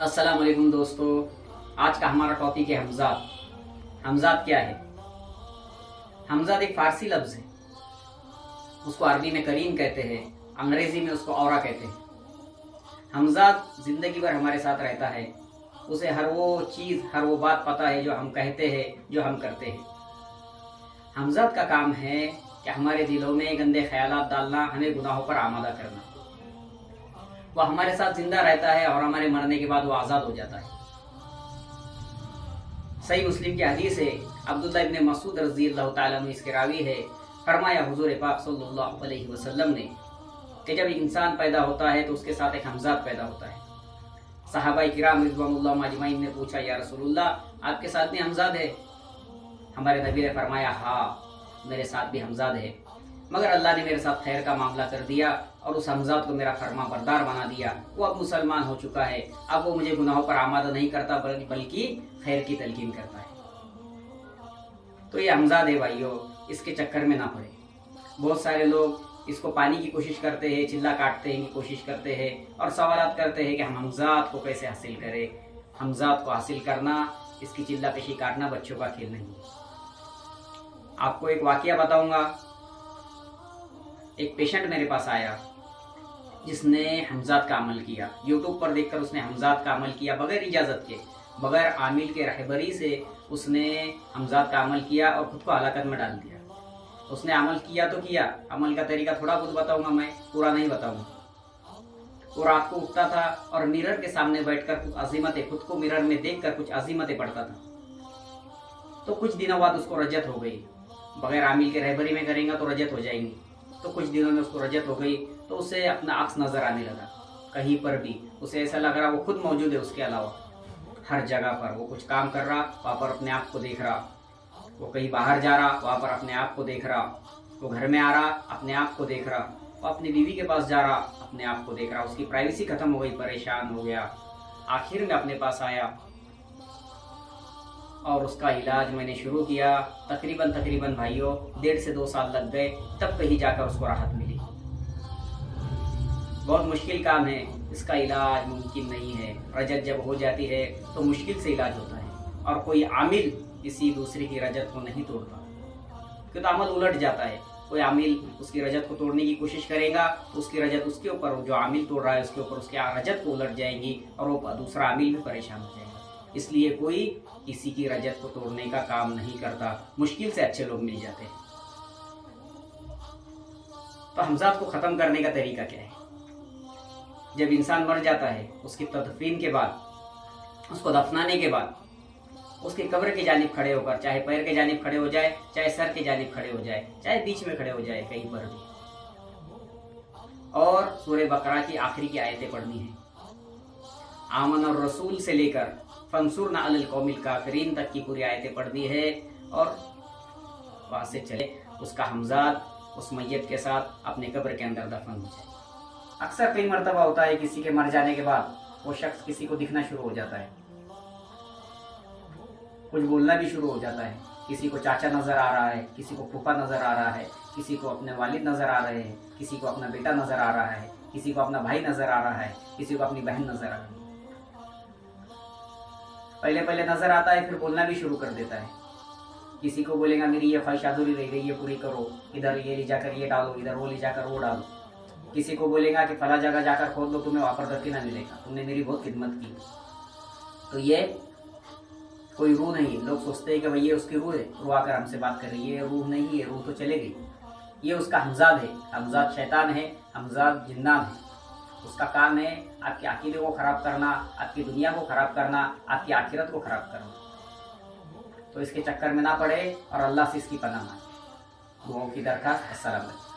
अस्सलाम वालेकुम दोस्तों, आज का हमारा टॉपिक है हमजाद। हमजाद क्या है? हमजाद एक फारसी लफ्ज़ है। उसको अरबी में करीन कहते हैं, अंग्रेज़ी में उसको औरा कहते हैं। हमजाद ज़िंदगी भर हमारे साथ रहता है। उसे हर वो चीज़, हर वो बात पता है जो हम कहते हैं, जो हम करते हैं। हमजाद का काम है कि हमारे दिलों में गंदे ख्यालात डालना, हमें गुनाहों पर आमादा करना। वो हमारे साथ जिंदा रहता है और हमारे मरने के बाद वो आज़ाद हो जाता है। सही मुस्लिम की हदीस है, अब्दुल्ला इब्न मसूद रज़ी अल्लाह ताला अन्हु इसके रावी है, फरमाया हुजूर पाक सल्लल्लाहु अलैहि वसल्लम ने कि जब इंसान पैदा होता है तो उसके साथ एक हमजाद पैदा होता है। सहाबा किराम रिज़वानुल्लाह अजमईन ने पूछा, या रसूलुल्लाह, आपके साथ भी हमजाद है? हमारे नबी ने फरमाया, हाँ, मेरे साथ भी हमजाद है, मगर अल्लाह ने मेरे साथ खैर का मामला कर दिया और उस हमजाद को मेरा फरमा बरदार बना दिया। वो अब मुसलमान हो चुका है। अब वो मुझे गुनाहों पर आमादा नहीं करता बल्कि खैर की तलकीन करता है। तो ये हमजाद है भाइयों, इसके चक्कर में ना पड़े। बहुत सारे लोग इसको पाने की कोशिश करते हैं, चिल्ला काटते हैं की कोशिश करते हैं और सवालात करते हैं कि हम हमजाद को कैसे हासिल करें। हमजाद को हासिल करना, इसकी चिल्ला पेशी काटना बच्चों का खेल नहीं है। आपको एक वाकया बताऊंगा। एक पेशेंट मेरे पास आया जिसने हमजाद का अमल किया। यूट्यूब पर देखकर उसने हमजाद का अमल किया, बगैर इजाज़त के, बगैर आमिल के रहबरी से उसने हमजाद का अमल किया और खुद को हलाकत में डाल दिया। उसने अमल किया तो किया, अमल का तरीका थोड़ा बहुत बताऊंगा, मैं पूरा नहीं बताऊंगा। वो रात को उठता था और मिरर के सामने बैठकर कुछ अजीमतें, खुद को मिरर में देखकर कुछ अजीमतें पढ़ता था। तो कुछ दिनों बाद उसको रजत हो गई। बगैर आमिल के रहबरी में करेंगे तो रजत हो जाएंगी। तो कुछ दिनों में उसको रजत हो गई तो उसे अपना अक्स नजर आने लगा। कहीं पर भी उसे ऐसा लग रहा वो खुद मौजूद है, उसके अलावा हर जगह पर वो कुछ काम कर रहा, वहाँ पर अपने आप को देख रहा। वो कहीं बाहर जा रहा, वहाँ पर अपने आप को देख रहा। वो घर में आ रहा, अपने आप को देख रहा। वो अपनी बीवी के पास जा रहा, अपने आप को देख रहा। उसकी प्राइवेसी खत्म हो गई, परेशान हो गया। आखिर में अपने पास आया और उसका इलाज मैंने शुरू किया। तकरीबन भाइयों 1.5 से 2 साल लग गए, तब कहीं जाकर उसको राहत मिली। बहुत मुश्किल काम है, इसका इलाज मुमकिन नहीं है। रजत जब हो जाती है तो मुश्किल से इलाज होता है और कोई आमिल किसी दूसरे की रजत को नहीं तोड़ता, क्योंकि अमल उलट जाता है। कोई आमिल उसकी रजत को तोड़ने की कोशिश करेगा तो उसकी रजत उसके ऊपर, जो आमिल तोड़ रहा है उसके ऊपर उसकी रजत को उलट जाएंगी और वो दूसरा आमिल भी परेशान हो जाएगा। इसलिए कोई किसी की रजत को तोड़ने का काम नहीं करता। मुश्किल से अच्छे लोग मिल जाते हैं। तो हमजाद को खत्म करने का तरीका क्या है? जब इंसान मर जाता है, उसकी तदफीन के बाद, उसको दफनाने के बाद, उसकी कब्र की जानिब खड़े होकर, चाहे पैर के जानिब खड़े हो जाए, चाहे सर के जानिब खड़े हो जाए, चाहे बीच में खड़े हो जाए, कहीं पर भी, और सूरह बकरा की आखिरी की आयतें पढ़नी है। आमन और रसूल से लेकर फंसुरना अलल कौमिल काफिरीन तक की पूरी आयतें पढ़नी है और वहां से चले उसका हमजाद उस मैयत के साथ अपने कब्र के अंदर दफन हो जाए। अक्सर कई मर्तबा होता है किसी के मर जाने के बाद वो शख्स किसी को दिखना शुरू हो जाता है, कुछ बोलना भी शुरू हो जाता है। किसी को चाचा नजर आ रहा है, किसी को फूफा नजर आ रहा है, किसी को अपने वालिद नजर आ रहे हैं, किसी को अपना बेटा नजर आ रहा है, किसी को अपना भाई नजर आ रहा है, किसी को अपनी बहन नजर आ रही है। पहले नजर आता है, फिर बोलना भी शुरू कर देता है। किसी को बोलेगा मेरी ये ख्वाहिश अधूरी रह गई, ये पूरी करो, इधर ये ले जाकर ये डालो, इधर वो ले जाकर वो डालो। किसी को बोलेगा कि फला जगह जाकर खोद लो, तुम्हें वहाँ पर दफीना मिलेगा, तुमने मेरी बहुत खिदमत की। तो ये कोई रूह नहीं है। लोग सोचते हैं कि भाई ये उसकी रूह है, रूह आकर हमसे बात कर रही है। ये रूह नहीं है, रूह तो चले गई। ये उसका हमजाद है। हमजाद शैतान है, हमजाद जिन्नात है। उसका काम है आपके अकीदे को खराब करना, आपकी दुनिया को खराब करना, आपकी आखिरत को खराब करना। तो इसके चक्कर में ना पड़े और अल्लाह से इसकी पनाह मांगे। दुआओं की दरखास्त। अस्सलाम वालेकुम।